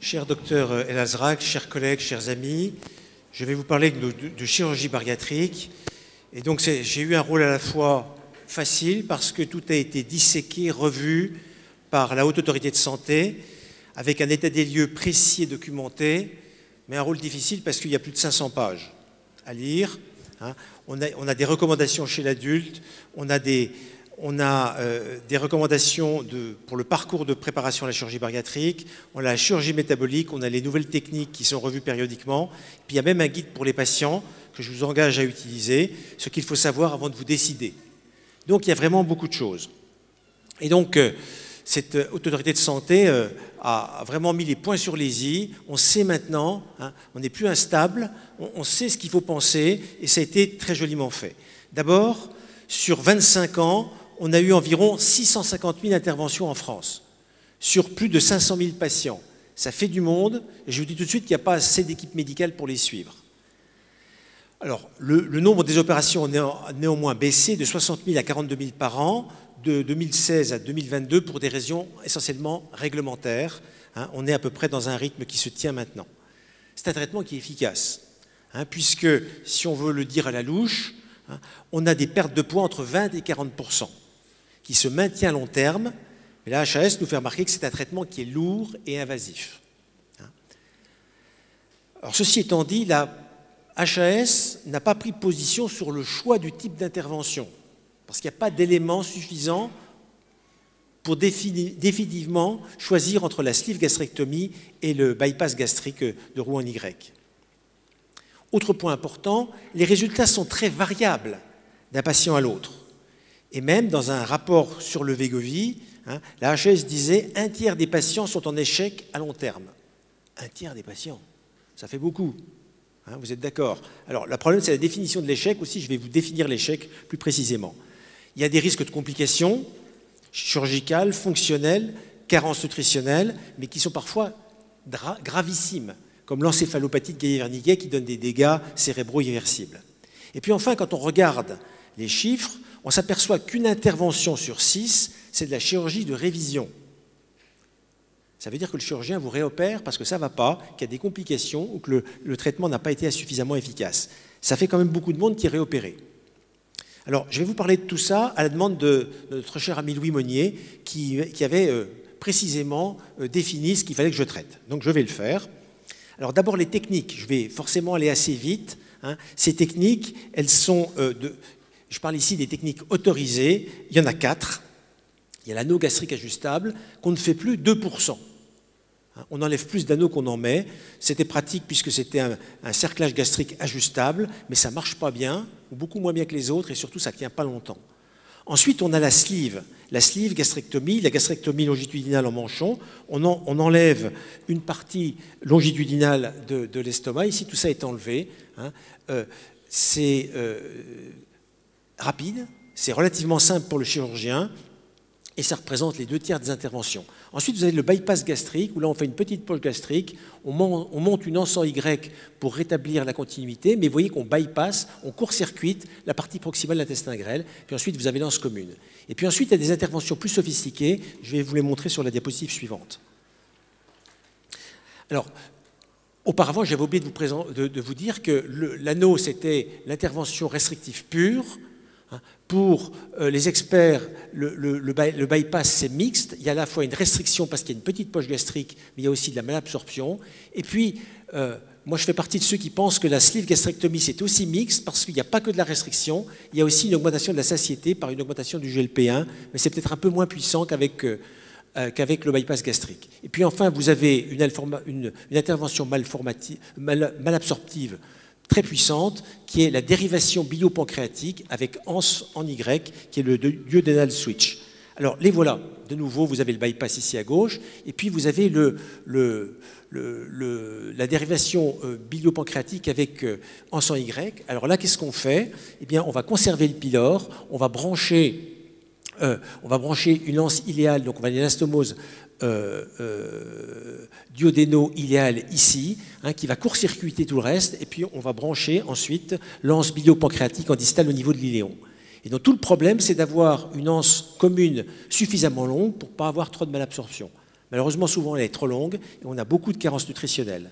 Cher docteur El Azraq, chers collègues, chers amis, je vais vous parler de chirurgie bariatrique. Et donc j'ai eu un rôle à la fois facile parce que tout a été disséqué, revu par la Haute Autorité de Santé, avec un état des lieux précis et documenté, mais un rôle difficile parce qu'il y a plus de 500 pages à lire. On a des recommandations chez l'adulte, on a des recommandations pour le parcours de préparation à la chirurgie bariatrique, on a la chirurgie métabolique, on a les nouvelles techniques qui sont revues périodiquement, puis il y a même un guide pour les patients que je vous engage à utiliser, ce qu'il faut savoir avant de vous décider. Donc il y a vraiment beaucoup de choses. Et donc cette autorité de santé a vraiment mis les points sur les i. On sait maintenant, on n'est plus instable, on sait ce qu'il faut penser et ça a été très joliment fait. D'abord, sur 25 ans, on a eu environ 650 000 interventions en France, sur plus de 500 000 patients. Ça fait du monde, et je vous dis tout de suite qu'il n'y a pas assez d'équipes médicales pour les suivre. Alors, le nombre des opérations a néanmoins baissé de 60 000 à 42 000 par an, de 2016 à 2022, pour des raisons essentiellement réglementaires. On est à peu près dans un rythme qui se tient maintenant. C'est un traitement qui est efficace, puisque, si on veut le dire à la louche, on a des pertes de poids entre 20 et 40%, qui se maintient à long terme. Mais la HAS nous fait remarquer que c'est un traitement qui est lourd et invasif. Alors, ceci étant dit, la HAS n'a pas pris position sur le choix du type d'intervention, parce qu'il n'y a pas d'éléments suffisants pour définitivement choisir entre la sleeve gastrectomie et le bypass gastrique de Roux en Y. Autre point important, les résultats sont très variables d'un patient à l'autre. Et même dans un rapport sur le Wegovy, la HAS disait un tiers des patients sont en échec à long terme. Un tiers des patients, ça fait beaucoup. Vous êtes d'accord? Alors, le problème, c'est la définition de l'échec aussi. Je vais vous définir l'échec plus précisément. Il y a des risques de complications chirurgicales, fonctionnelles, carences nutritionnelles, mais qui sont parfois gravissimes, comme l'encéphalopathie de Guéhier-Verniguet qui donne des dégâts cérébraux irréversibles. Et puis enfin, quand on regarde les chiffres, on s'aperçoit qu'une intervention sur 6, c'est de la chirurgie de révision. Ça veut dire que le chirurgien vous réopère parce que ça ne va pas, qu'il y a des complications ou que le traitement n'a pas été suffisamment efficace. Ça fait quand même beaucoup de monde qui est réopéré. Alors, je vais vous parler de tout ça à la demande de notre cher ami Louis Monnier qui avait précisément défini ce qu'il fallait que je traite. Donc, je vais le faire. Alors, d'abord, les techniques. Je vais forcément aller assez vite. Ces techniques, elles sont je parle ici des techniques autorisées. Il y en a 4. Il y a l'anneau gastrique ajustable qu'on ne fait plus 2%. On enlève plus d'anneaux qu'on en met. C'était pratique puisque c'était un cerclage gastrique ajustable, mais ça ne marche pas bien, ou beaucoup moins bien que les autres, et surtout ça ne tient pas longtemps. Ensuite, on a la sleeve gastrectomie, la gastrectomie longitudinale en manchon. On enlève une partie longitudinale de l'estomac. Ici, tout ça est enlevé. C'est rapide, c'est relativement simple pour le chirurgien, et ça représente les 2 tiers des interventions. Ensuite, vous avez le bypass gastrique, où là, on fait une petite poche gastrique, on monte une anse en Y pour rétablir la continuité, mais vous voyez qu'on bypass, on court-circuite la partie proximale de l'intestin grêle, puis ensuite, vous avez l'anse commune. Et puis ensuite, il y a des interventions plus sophistiquées, je vais vous les montrer sur la diapositive suivante. Alors, auparavant, j'avais oublié de vous dire que l'anneau, c'était l'intervention restrictive pure. Pour les experts, le bypass, c'est mixte. Il y a à la fois une restriction parce qu'il y a une petite poche gastrique, mais il y a aussi de la malabsorption. Et puis, moi, je fais partie de ceux qui pensent que la sleeve gastrectomie, c'est aussi mixte parce qu'il n'y a pas que de la restriction. Il y a aussi une augmentation de la satiété par une augmentation du GLP-1, mais c'est peut-être un peu moins puissant qu'avec le bypass gastrique. Et puis enfin, vous avez une intervention malabsorptive très puissante, qui est la dérivation biliopancréatique avec anse en Y, qui est le duodenal switch. Alors, les voilà. De nouveau, vous avez le bypass ici à gauche, et puis vous avez la dérivation biliopancréatique avec anse en Y. Alors là, qu'est-ce qu'on fait? Eh bien, on va conserver le pylore, on va brancher une anse iléale, donc on va aller l'anastomose duodéno-iléale ici, qui va court-circuiter tout le reste, et puis on va brancher ensuite l'anse biliopancréatique en distal au niveau de l'iléon. Et donc tout le problème, c'est d'avoir une anse commune suffisamment longue pour ne pas avoir trop de malabsorption. Malheureusement, souvent, elle est trop longue et on a beaucoup de carences nutritionnelles.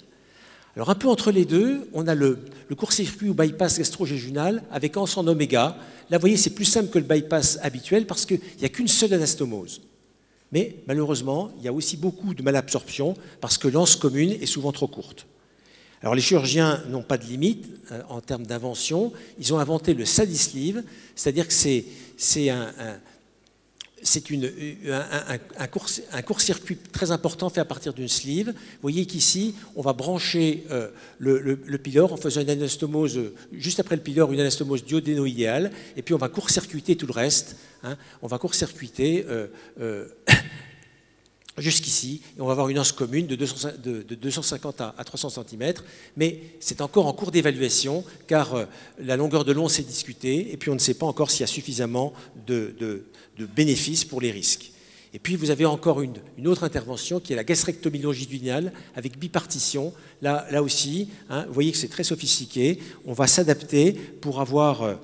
Alors, un peu entre les deux, on a le court-circuit ou bypass gastro-jéjunal avec anse en oméga. Là, vous voyez, c'est plus simple que le bypass habituel parce qu'il n'y a qu'une seule anastomose. Mais malheureusement, il y a aussi beaucoup de malabsorption parce que l'anse commune est souvent trop courte. Alors les chirurgiens n'ont pas de limite en termes d'invention. Ils ont inventé le SADI-sleeve, c'est-à-dire que c'est un court-circuit très important fait à partir d'une sleeve. Vous voyez qu'ici, on va brancher le pylore en faisant une anastomose, juste après le pylore, une anastomose duodéno-idéale, et puis on va court-circuiter tout le reste. Hein. On va court-circuiter jusqu'ici, et on va avoir une anse commune de 250 à 300 cm, mais c'est encore en cours d'évaluation, car la longueur de l'once est discutée, et puis on ne sait pas encore s'il y a suffisamment de bénéfices pour les risques. Et puis vous avez encore une autre intervention qui est la gastrectomie longitudinale avec bipartition. Là aussi, hein, vous voyez que c'est très sophistiqué. On va s'adapter pour avoir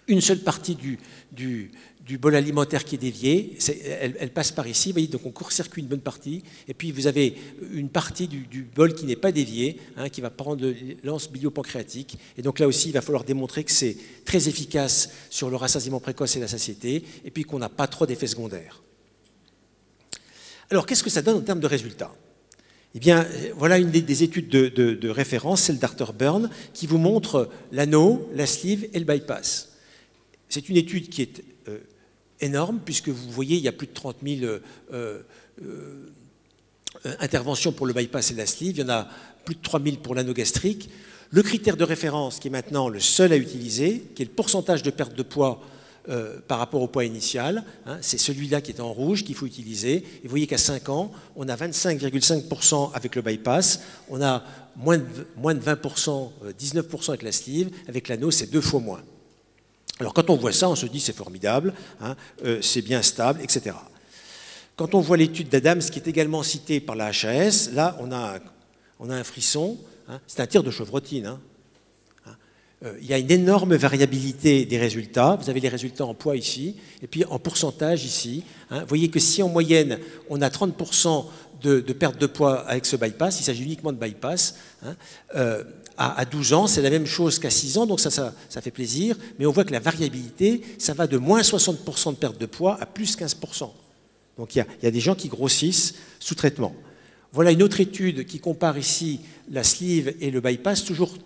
une seule partie du bol alimentaire qui est dévié, elle passe par ici, vous voyez, donc on court-circuit une bonne partie, et puis vous avez une partie du bol qui n'est pas dévié, hein, qui va prendre l'anse biliopancréatique, et donc là aussi, il va falloir démontrer que c'est très efficace sur le rassasiement précoce et la satiété, et puis qu'on n'a pas trop d'effets secondaires. Alors, qu'est-ce que ça donne en termes de résultats? Eh bien, voilà une des études de référence, celle d'Arthur Burn, qui vous montre l'anneau, la sleeve et le bypass. C'est une étude qui est énorme, puisque vous voyez, il y a plus de 30 000 interventions pour le bypass et la sleeve, il y en a plus de 3 000 pour l'anneau gastrique. Le critère de référence, qui est maintenant le seul à utiliser, qui est le pourcentage de perte de poids par rapport au poids initial, hein, c'est celui-là qui est en rouge qu'il faut utiliser. Et vous voyez qu'à 5 ans, on a 25,5% avec le bypass, on a moins de 20%, 19% avec la sleeve, avec l'anneau, c'est 2 fois moins. Alors quand on voit ça, on se dit c'est formidable, hein, c'est bien stable, etc. Quand on voit l'étude d'Adams, qui est également citée par la HAS, là on a un frisson, hein, c'est un tir de chevrotine. Hein. Il y a une énorme variabilité des résultats. Vous avez les résultats en poids ici, et puis en pourcentage ici. Hein. Vous voyez que si en moyenne on a 30% de perte de poids avec ce bypass, il s'agit uniquement de bypass, hein, à 12 ans, c'est la même chose qu'à 6 ans, donc ça fait plaisir, mais on voit que la variabilité, ça va de moins 60% de perte de poids à plus 15%. Donc il y a des gens qui grossissent sous traitement. Voilà une autre étude qui compare ici la sleeve et le bypass, toujours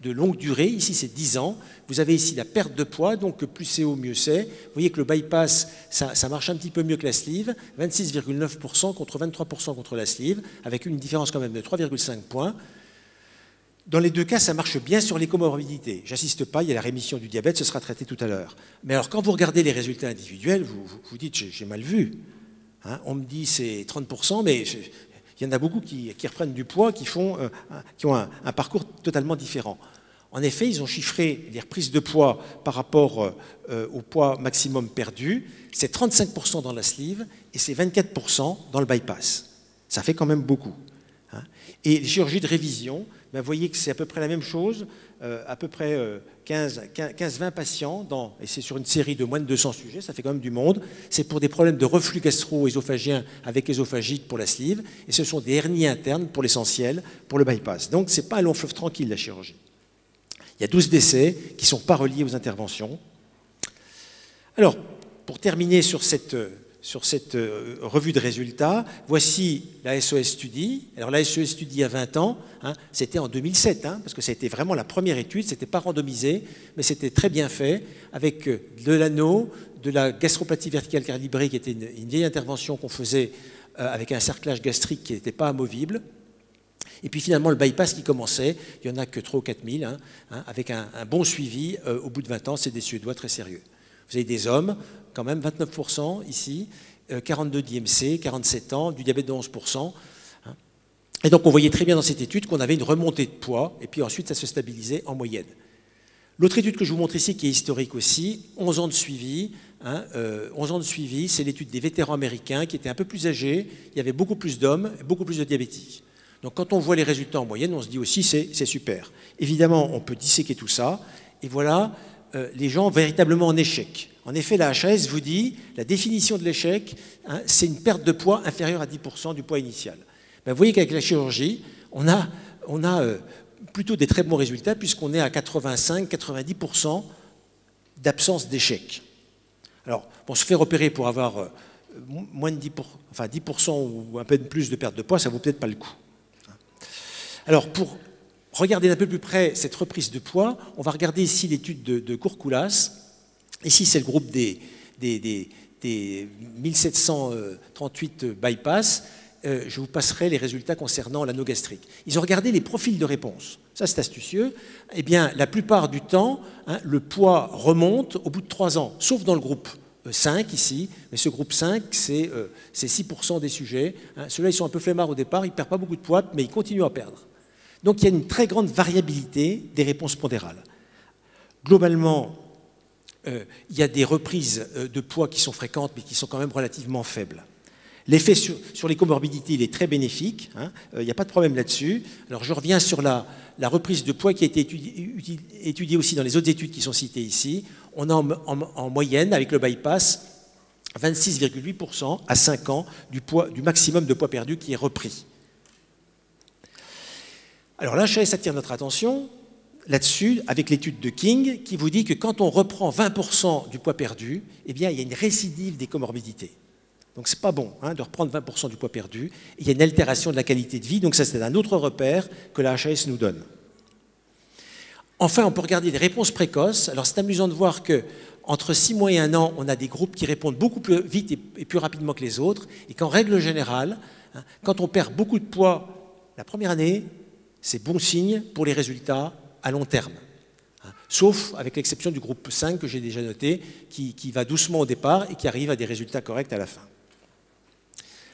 de longue durée, ici c'est 10 ans. Vous avez ici la perte de poids, donc plus c'est haut, mieux c'est. Vous voyez que le bypass, ça marche un petit peu mieux que la sleeve, 26,9% contre 23% contre la sleeve, avec une différence quand même de 3,5 points. Dans les deux cas, ça marche bien sur les comorbidités. J'insiste pas, il y a la rémission du diabète, ce sera traité tout à l'heure. Mais alors, quand vous regardez les résultats individuels, vous dites, j'ai mal vu. Hein, on me dit c'est 30%, mais il y en a beaucoup qui reprennent du poids, qui ont un parcours totalement différent. En effet, ils ont chiffré les reprises de poids par rapport au poids maximum perdu. C'est 35% dans la sleeve et c'est 24% dans le bypass. Ça fait quand même beaucoup. Hein. Et les chirurgies de révision, ben, vous voyez que c'est à peu près la même chose, à peu près 15-20 patients, et c'est sur une série de moins de 200 sujets, ça fait quand même du monde. C'est pour des problèmes de reflux gastro-œsophagien avec œsophagite pour la sleeve, et ce sont des hernies internes pour l'essentiel, pour le bypass. Donc ce n'est pas un long fleuve tranquille, la chirurgie. Il y a 12 décès qui ne sont pas reliés aux interventions. Alors, pour terminer sur cette revue de résultats, voici la SOS Study. Alors la SOS Study à 20 ans, hein, c'était en 2007, hein, parce que ça a été vraiment la première étude, ce n'était pas randomisé, mais c'était très bien fait, avec de l'anneau, de la gastropathie verticale calibrée, qui était une vieille intervention qu'on faisait avec un cerclage gastrique qui n'était pas amovible. Et puis finalement, le bypass qui commençait, il n'y en a que 3 ou 4 000, hein, avec un bon suivi au bout de 20 ans, c'est des Suédois très sérieux. Vous avez des hommes, quand même 29% ici, 42 d'IMC, 47 ans, du diabète de 11%. Hein. Et donc on voyait très bien dans cette étude qu'on avait une remontée de poids, et puis ensuite ça se stabilisait en moyenne. L'autre étude que je vous montre ici, qui est historique aussi, 11 ans de suivi, hein, 11 ans de suivi, c'est l'étude des vétérans américains qui étaient un peu plus âgés, il y avait beaucoup plus d'hommes, beaucoup plus de diabétiques. Donc quand on voit les résultats en moyenne, on se dit aussi c'est super. Évidemment, on peut disséquer tout ça, et voilà les gens véritablement en échec. En effet, la HAS vous dit, la définition de l'échec, hein, c'est une perte de poids inférieure à 10% du poids initial. Ben, vous voyez qu'avec la chirurgie, on a plutôt des très bons résultats puisqu'on est à 85-90% d'absence d'échec. Alors, on se fait repérer pour avoir moins de 10%, enfin 10% ou un peu plus de perte de poids, ça ne vaut peut-être pas le coup. Alors, pour regarder d'un peu plus près cette reprise de poids, on va regarder ici l'étude de Kourkoulas. Ici, c'est le groupe des 1738 bypass. Je vous passerai les résultats concernant l'anneau gastrique. Ils ont regardé les profils de réponse. Ça, c'est astucieux. Eh bien, la plupart du temps, hein, le poids remonte au bout de 3 ans, sauf dans le groupe 5 ici. Mais ce groupe 5, c'est 6% des sujets. Hein. Ceux-là, ils sont un peu flemmards au départ, ils ne perdent pas beaucoup de poids, mais ils continuent à perdre. Donc, il y a une très grande variabilité des réponses pondérales. Globalement, il y a des reprises de poids qui sont fréquentes, mais qui sont quand même relativement faibles. L'effet sur les comorbidités, il est très bénéfique, hein, il n'y a pas de problème là-dessus. Alors je reviens sur la reprise de poids qui a été étudiée aussi dans les autres études qui sont citées ici. On a en moyenne, avec le bypass, 26,8% à 5 ans du maximum de poids perdu qui est repris. Alors l'HAS attire notre attention là-dessus avec l'étude de King qui vous dit que quand on reprend 20% du poids perdu, eh bien, il y a une récidive des comorbidités. Donc ce n'est pas bon hein, de reprendre 20% du poids perdu. Il y a une altération de la qualité de vie, donc ça c'est un autre repère que la HAS nous donne. Enfin, on peut regarder les réponses précoces. Alors c'est amusant de voir qu'entre 6 mois et 1 an, on a des groupes qui répondent beaucoup plus vite et plus rapidement que les autres, et qu'en règle générale, hein, quand on perd beaucoup de poids la première année, c'est bon signe pour les résultats à long terme. Sauf avec l'exception du groupe 5 que j'ai déjà noté, qui va doucement au départ et qui arrive à des résultats corrects à la fin.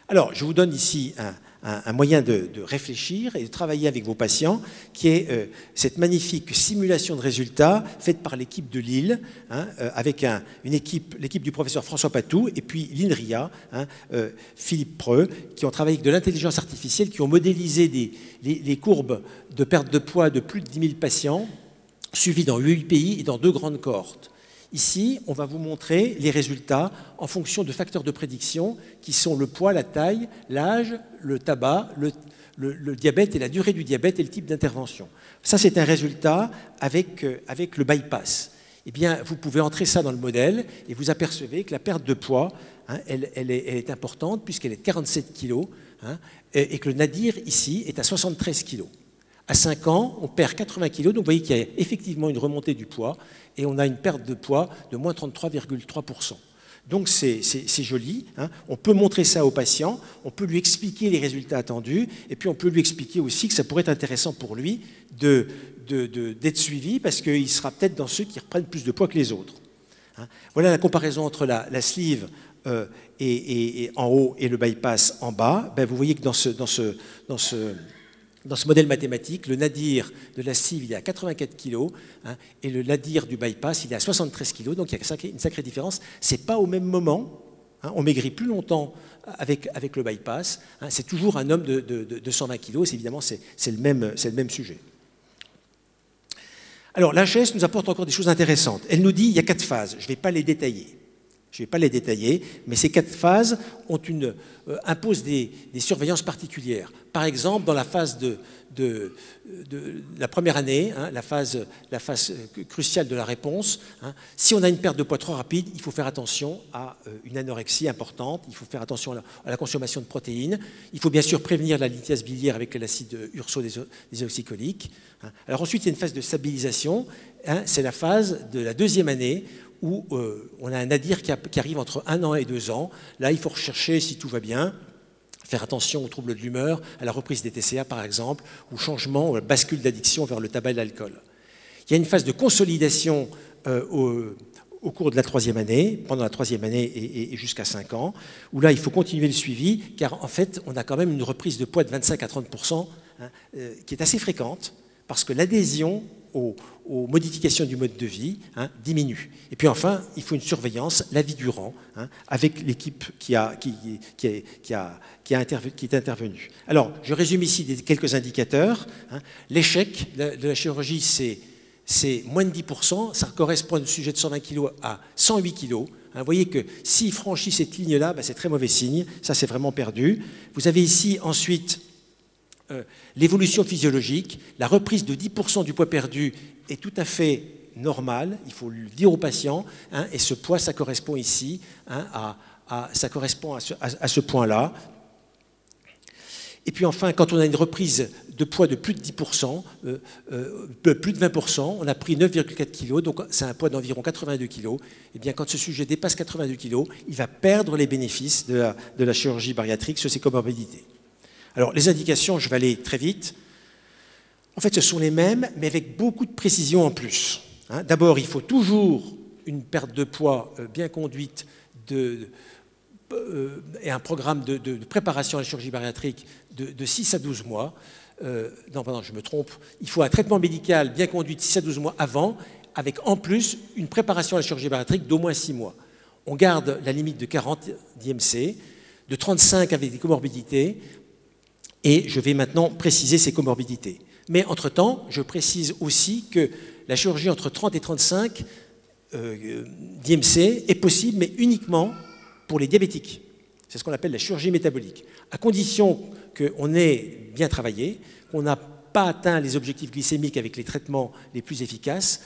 Alors, je vous donne ici un moyen de réfléchir et de travailler avec vos patients, qui est cette magnifique simulation de résultats faite par l'équipe de Lille, hein, avec l'équipe du professeur François Patou, et puis l'INRIA, hein, Philippe Preux, qui ont travaillé avec de l'intelligence artificielle, qui ont modélisé les courbes de perte de poids de plus de 10 000 patients, suivis dans 8 pays et dans 2 grandes cohortes. Ici, on va vous montrer les résultats en fonction de facteurs de prédiction qui sont le poids, la taille, l'âge, le tabac, le diabète et la durée du diabète et le type d'intervention. Ça, c'est un résultat avec le bypass. Eh bien, vous pouvez entrer ça dans le modèle et vous apercevez que la perte de poids, hein, elle est importante puisqu'elle est de 47 kg hein, et que le nadir, ici, est à 73 kg. À 5 ans, on perd 80 kg, donc vous voyez qu'il y a effectivement une remontée du poids et on a une perte de poids de moins 33,3%. Donc c'est joli, hein. On peut montrer ça au patient, on peut lui expliquer les résultats attendus et puis on peut lui expliquer aussi que ça pourrait être intéressant pour lui d'être suivi parce qu'il sera peut-être dans ceux qui reprennent plus de poids que les autres. Hein. Voilà la comparaison entre la sleeve et en haut et le bypass en bas. Ben, vous voyez que dans ce modèle mathématique, le nadir de la sleeve, il est à 84 kg, hein, et le nadir du bypass, il est à 73 kg, donc il y a une sacrée différence. Ce n'est pas au même moment, hein, on maigrit plus longtemps avec le bypass, hein, c'est toujours un homme de 120 kg, évidemment c'est le même sujet. Alors la HAS nous apporte encore des choses intéressantes. Elle nous dit qu'il y a 4 phases, je ne vais pas les détailler. Je ne vais pas les détailler, mais ces 4 phases imposent des surveillances particulières. Par exemple, dans la phase de la première année, hein, la phase cruciale de la réponse, hein, si on a une perte de poids trop rapide, il faut faire attention à une anorexie importante, il faut faire attention à la consommation de protéines, il faut bien sûr prévenir la lithiase biliaire avec l'acide urso-désoxycholique. Hein. Alors ensuite, il y a une phase de stabilisation, hein, c'est la phase de la 2e année, où on a un nadir qui arrive entre 1 an et 2 ans. Là, il faut rechercher si tout va bien, faire attention aux troubles de l'humeur, à la reprise des TCA par exemple, ou changement, bascule d'addiction vers le tabac et l'alcool. Il y a une phase de consolidation au cours de la 3e année, pendant la 3e année et jusqu'à 5 ans, où là, il faut continuer le suivi, car en fait, on a quand même une reprise de poids de 25 à 30%, hein, qui est assez fréquente, parce que l'adhésion aux modifications du mode de vie, hein, diminue. Et puis enfin, il faut une surveillance la vie durant, hein, avec l'équipe qui est intervenue. Alors, je résume ici quelques indicateurs. Hein. L'échec de la chirurgie, c'est c'est moins de 10%, ça correspond à un sujet de 120 kg à 108 kg. Vous voyez que s'il franchit cette ligne-là, c'est très mauvais signe, ça c'est vraiment perdu. Vous avez ici ensuite l'évolution physiologique, la reprise de 10% du poids perdu est tout à fait normale, il faut le dire au patient, et ce poids, ça correspond ici, ça correspond à ce point-là. Et puis enfin, quand on a une reprise de poids de plus de 10%, plus de 20%, on a pris 9,4 kg, donc c'est un poids d'environ 82 kg, et bien quand ce sujet dépasse 82 kg, il va perdre les bénéfices de la chirurgie bariatrique sur ses comorbidités. Alors les indications, je vais aller très vite. En fait, ce sont les mêmes, mais avec beaucoup de précision en plus. D'abord, il faut toujours une perte de poids bien conduite et un programme de préparation à la chirurgie bariatrique de 6 à 12 mois. Non, pardon, je me trompe. Il faut un traitement médical bien conduit de 6 à 12 mois avant, avec en plus une préparation à la chirurgie bariatrique d'au moins 6 mois. On garde la limite de 40 d'IMC, de 35 avec des comorbidités, et je vais maintenant préciser ces comorbidités. Mais entre-temps, je précise aussi que la chirurgie entre 30 et 35 d'IMC est possible, mais uniquement pour les diabétiques. C'est ce qu'on appelle la chirurgie métabolique, à condition qu'on ait bien travaillé, qu'on n'a pas atteint les objectifs glycémiques avec les traitements les plus efficaces,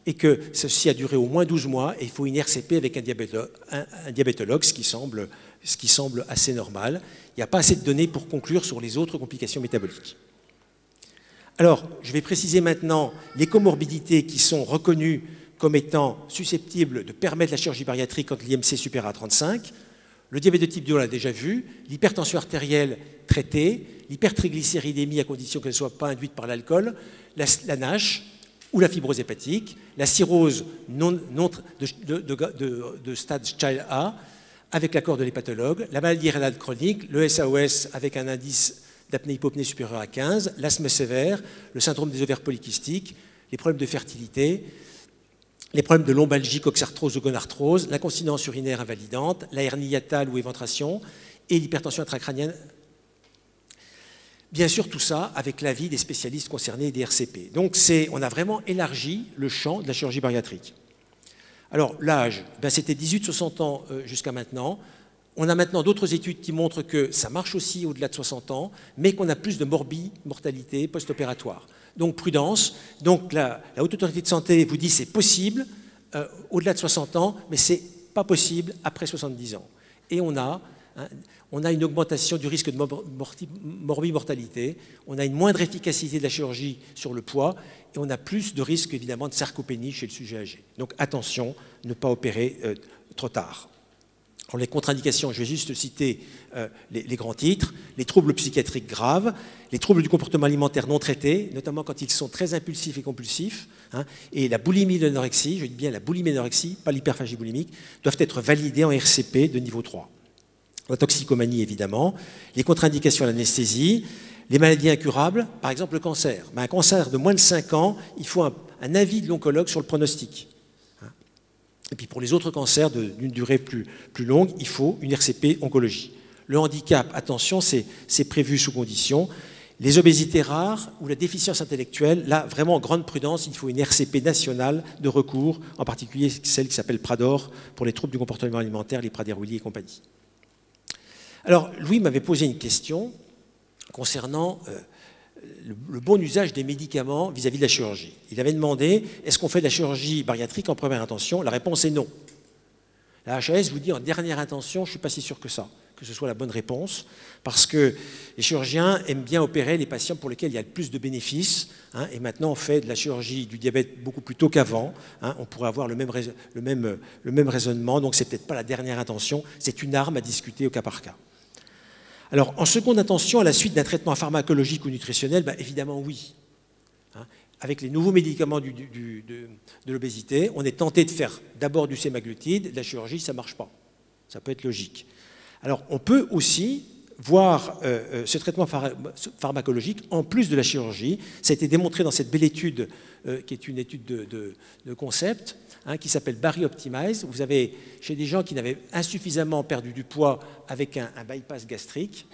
et que ceci a duré au moins 12 mois, et il faut une RCP avec un diabétologue, ce qui semble assez normal. Il n'y a pas assez de données pour conclure sur les autres complications métaboliques. Alors, je vais préciser maintenant les comorbidités qui sont reconnues comme étant susceptibles de permettre la chirurgie bariatrique quand l'IMC est supérieur à 35. Le diabète de type 2, on l'a déjà vu, l'hypertension artérielle traitée, l'hypertriglycéridémie à condition qu'elle ne soit pas induite par l'alcool, la NASH ou la fibrose hépatique, la cirrhose de stade Child A avec l'accord de l'hépatologue, la maladie rénale chronique, le SAOS avec un indice d'apnée-hypopnée supérieur à 15, l'asthme sévère, le syndrome des ovaires polykystiques, les problèmes de fertilité, les problèmes de lombalgie, coxarthrose ou gonarthrose, l'incontinence urinaire invalidante, la hernie hiatale ou éventration et l'hypertension intracrânienne. Bien sûr, tout ça avec l'avis des spécialistes concernés et des RCP. Donc, on a vraiment élargi le champ de la chirurgie bariatrique. Alors, l'âge, c'était 18-60 ans jusqu'à maintenant. On a maintenant d'autres études qui montrent que ça marche aussi au-delà de 60 ans, mais qu'on a plus de mortalité post-opératoire. Donc prudence. Donc la Haute Autorité de Santé vous dit c'est possible au-delà de 60 ans, mais ce n'est pas possible après 70 ans. Et on a une augmentation du risque de morbimortalité, on a une moindre efficacité de la chirurgie sur le poids, et on a plus de risque évidemment de sarcopénie chez le sujet âgé. Donc attention, ne pas opérer trop tard. Pour les contre-indications, je vais juste citer les grands titres, les troubles psychiatriques graves, les troubles du comportement alimentaire non traités, notamment quand ils sont très impulsifs et compulsifs, et la boulimie de l'anorexie, je dis bien la boulimie de l'anorexie, pas l'hyperphagie boulimique, doivent être validés en RCP de niveau 3. La toxicomanie, évidemment, les contre-indications à l'anesthésie, les maladies incurables, par exemple le cancer. Un cancer de moins de 5 ans, il faut un avis de l'oncologue sur le pronostic. Et puis pour les autres cancers d'une durée plus longue, il faut une RCP oncologie. Le handicap, attention, c'est prévu sous condition. Les obésités rares ou la déficience intellectuelle, là, vraiment, grande prudence, il faut une RCP nationale de recours, en particulier celle qui s'appelle Prador, pour les troubles du comportement alimentaire, les Prader-Willi et compagnie. Alors, Louis m'avait posé une question concernant le bon usage des médicaments vis-à-vis de la chirurgie. Il avait demandé, est-ce qu'on fait de la chirurgie bariatrique en première intention? La réponse est non. La HAS vous dit en dernière intention, je ne suis pas si sûr que ça, que ce soit la bonne réponse, parce que les chirurgiens aiment bien opérer les patients pour lesquels il y a le plus de bénéfices, et maintenant on fait de la chirurgie du diabète beaucoup plus tôt qu'avant, on pourrait avoir le même raisonnement, donc c'est peut-être pas la dernière intention, c'est une arme à discuter au cas par cas. Alors, en seconde intention, à la suite d'un traitement pharmacologique ou nutritionnel, évidemment oui. Avec les nouveaux médicaments de l'obésité, on est tenté de faire d'abord du sémaglutide, de la chirurgie, ça ne marche pas. Ça peut être logique. Alors, on peut aussi voir ce traitement pharmacologique en plus de la chirurgie. Ça a été démontré dans cette belle étude, qui est une étude de concept, qui s'appelle Bari Optimize. Vous avez, chez des gens qui n'avaient insuffisamment perdu du poids avec un bypass gastrique,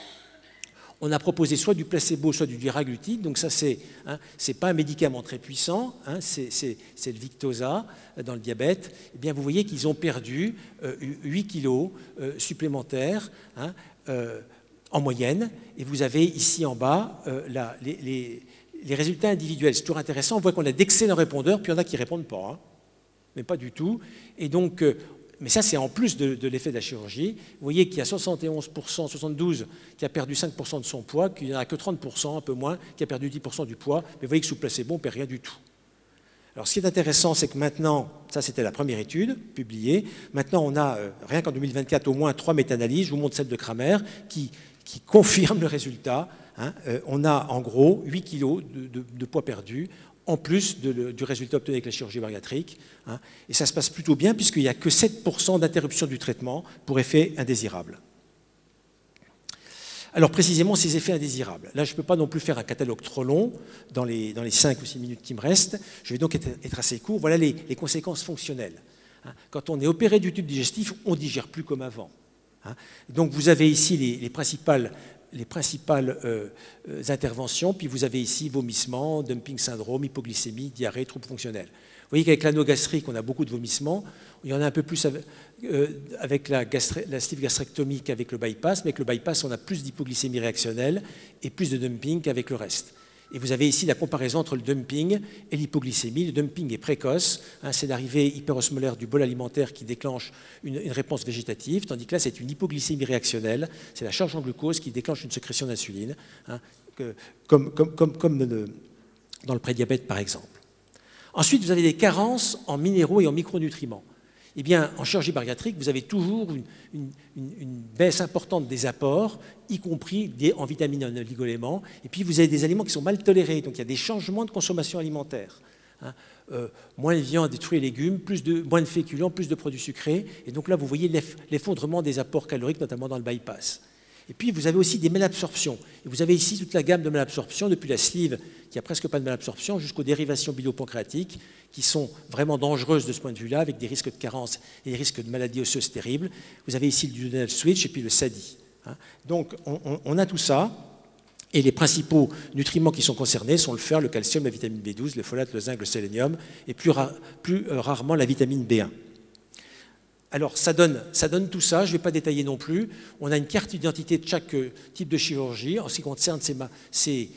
On a proposé soit du placebo, soit du liraglutide. Donc ça, c'est pas un médicament très puissant, hein, c'est le Victoza dans le diabète. Eh bien, vous voyez qu'ils ont perdu 8 kilos supplémentaires, hein, en moyenne. Et vous avez ici en bas les résultats individuels. C'est toujours intéressant. On voit qu'on a d'excellents répondeurs, puis il y en a qui ne répondent pas, hein, mais pas du tout. Et donc, mais ça, c'est en plus de l'effet de la chirurgie. Vous voyez qu'il y a 71%, 72% qui a perdu 5% de son poids, qu'il n'y en a que 30%, un peu moins, qui a perdu 10% du poids. Mais vous voyez que sous placebo, on ne perd rien du tout. Alors, ce qui est intéressant, c'est que maintenant, ça c'était la première étude publiée, maintenant on a, rien qu'en 2024, au moins 3 méta-analyses, je vous montre celle de Kramer, qui confirme le résultat. Hein. On a en gros 8 kilos de poids perdu, en plus du résultat obtenu avec la chirurgie bariatrique. Hein. Et ça se passe plutôt bien, puisqu'il n'y a que 7% d'interruption du traitement pour effet indésirable. Alors précisément, ces effets indésirables. Là, je ne peux pas non plus faire un catalogue trop long dans les 5 ou 6 minutes qui me restent. Je vais donc être assez court. Voilà les conséquences fonctionnelles. Quand on est opéré du tube digestif, on ne digère plus comme avant. Donc vous avez ici les principales interventions, puis vous avez ici vomissement, dumping syndrome, hypoglycémie, diarrhée, troubles fonctionnels. Vous voyez qu'avec l'anneau gastrique, on a beaucoup de vomissements. Il y en a un peu plus avec la sleeve gastrectomie qu'avec le bypass, mais avec le bypass, on a plus d'hypoglycémie réactionnelle et plus de dumping qu'avec le reste. Et vous avez ici la comparaison entre le dumping et l'hypoglycémie. Le dumping est précoce, hein, c'est l'arrivée hyperosmolaire du bol alimentaire qui déclenche une réponse végétative, tandis que là, c'est une hypoglycémie réactionnelle, c'est la charge en glucose qui déclenche une sécrétion d'insuline, hein, comme dans le prédiabète, par exemple. Ensuite, vous avez des carences en minéraux et en micronutriments. Eh bien, en chirurgie bariatrique, vous avez toujours une baisse importante des apports, y compris en vitamines et en oligoéléments. Et puis, vous avez des aliments qui sont mal tolérés. Donc, il y a des changements de consommation alimentaire. Hein. Moins de viande, des fruits et légumes, moins de féculents, plus de produits sucrés. Et donc là, vous voyez l'effondrement des apports caloriques, notamment dans le bypass. Et puis, vous avez aussi des malabsorptions. Et vous avez ici toute la gamme de malabsorptions, depuis la sleeve, qui n'a presque pas de malabsorption, jusqu'aux dérivations bilioppancréatiques, qui sont vraiment dangereuses de ce point de vue-là, avec des risques de carence et des risques de maladies osseuses terribles. Vous avez ici le duodenal switch et puis le SADI. Hein. Donc, on a tout ça. Et les principaux nutriments qui sont concernés sont le fer, le calcium, la vitamine B12, le folate, le zinc, le sélénium, et plus rarement la vitamine B1. Alors, ça donne tout ça, je ne vais pas détailler non plus. On a une carte d'identité de chaque type de chirurgie en ce qui concerne ces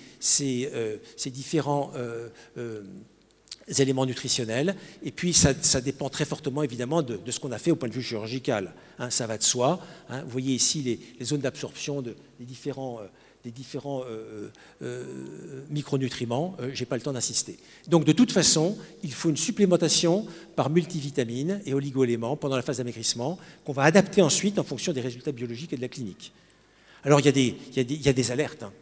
différents éléments nutritionnels. Et puis, ça dépend très fortement, évidemment, de ce qu'on a fait au point de vue chirurgical. Hein, ça va de soi. Hein. Vous voyez ici les zones d'absorption des différents micronutriments, je n'ai pas le temps d'insister. Donc de toute façon, il faut une supplémentation par multivitamines et oligoéléments pendant la phase d'amaigrissement qu'on va adapter ensuite en fonction des résultats biologiques et de la clinique. Alors il y a des alertes, hein.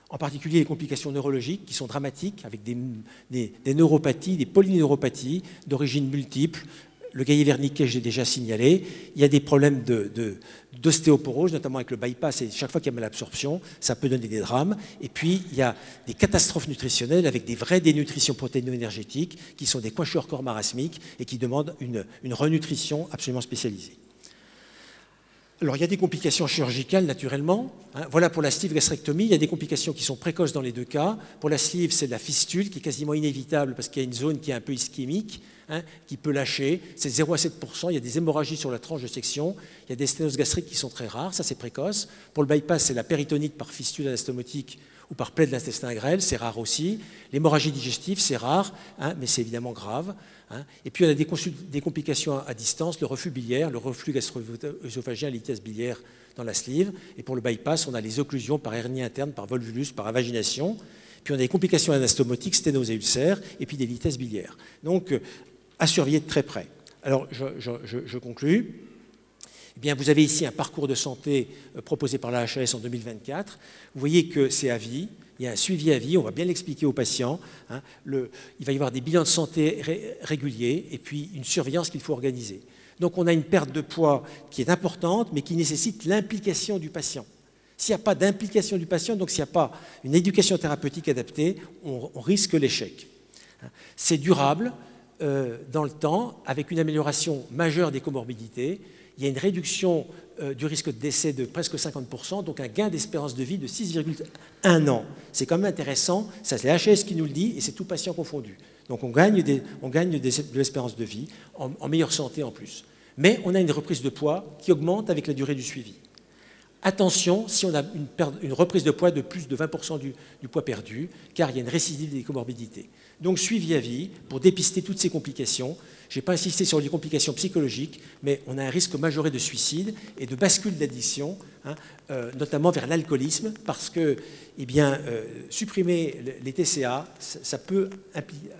En particulier les complications neurologiques qui sont dramatiques avec des neuropathies, des polyneuropathies d'origine multiple. Le Gaillet-Wernicke, j'ai déjà signalé. Il y a des problèmes d'ostéoporose, notamment avec le bypass, et chaque fois qu'il y a malabsorption, ça peut donner des drames. Et puis, il y a des catastrophes nutritionnelles avec des vraies dénutritions protéino-énergétiques qui sont des kwashiorkor marasmiques et qui demandent une renutrition absolument spécialisée. Alors, il y a des complications chirurgicales, naturellement. Hein. Voilà pour la sleeve gastrectomie. Il y a des complications qui sont précoces dans les deux cas. Pour la sleeve, c'est la fistule qui est quasiment inévitable parce qu'il y a une zone qui est un peu ischémique, hein, qui peut lâcher. C'est 0 à 7%. Il y a des hémorragies sur la tranche de section. Il y a des sténoses gastriques qui sont très rares. Ça, c'est précoce. Pour le bypass, c'est la péritonite par fistule anastomotique ou par plaie de l'intestin grêle. C'est rare aussi. L'hémorragie digestive, c'est rare, hein, mais c'est évidemment grave. Hein. Et puis, on a des complications à distance, le reflux biliaire, le reflux gastro-œsophagien, l'ithiase biliaire dans la sleeve. Et pour le bypass, on a les occlusions par hernie interne, par volvulus, par invagination. Puis, on a des complications anastomotiques, sténose et ulcères, et puis des litèses biliaires. Donc, à surveiller de très près. Alors, je conclus. Eh bien, vous avez ici un parcours de santé proposé par la HAS en 2024. Vous voyez que c'est à vie. Il y a un suivi à vie, on va bien l'expliquer aux patients. Hein. Il va y avoir des bilans de santé réguliers et puis une surveillance qu'il faut organiser. Donc on a une perte de poids qui est importante, mais qui nécessite l'implication du patient. S'il n'y a pas d'implication du patient, donc s'il n'y a pas une éducation thérapeutique adaptée, on risque l'échec. C'est durable dans le temps, avec une amélioration majeure des comorbidités. il y a une réduction du risque de décès de presque 50%, donc un gain d'espérance de vie de 6,1 ans. C'est quand même intéressant, ça c'est la HAS qui nous le dit, et c'est tout patient confondu. Donc on gagne de l'espérance de vie, en meilleure santé en plus. Mais on a une reprise de poids qui augmente avec la durée du suivi. Attention, si on a une reprise de poids de plus de 20% du poids perdu, car il y a une récidive des comorbidités. Donc suivi à vie pour dépister toutes ces complications. Je n'ai pas insisté sur les complications psychologiques, mais on a un risque majoré de suicide et de bascule d'addiction, notamment vers l'alcoolisme, parce que supprimer les TCA, ça peut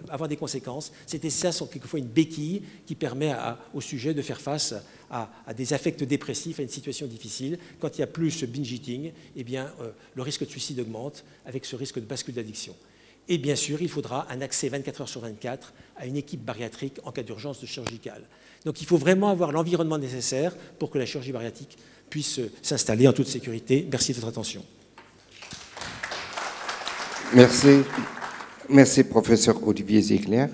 avoir des conséquences. Ces TCA sont quelquefois une béquille qui permet au sujet de faire face à des affects dépressifs, à une situation difficile. Quand il y a plus ce binge eating, le risque de suicide augmente avec ce risque de bascule d'addiction. Et bien sûr, il faudra un accès 24 heures sur 24 à une équipe bariatrique en cas d'urgence chirurgicale. Donc il faut vraiment avoir l'environnement nécessaire pour que la chirurgie bariatrique puisse s'installer en toute sécurité. Merci de votre attention. Merci. Merci, professeur Olivier Ziegler.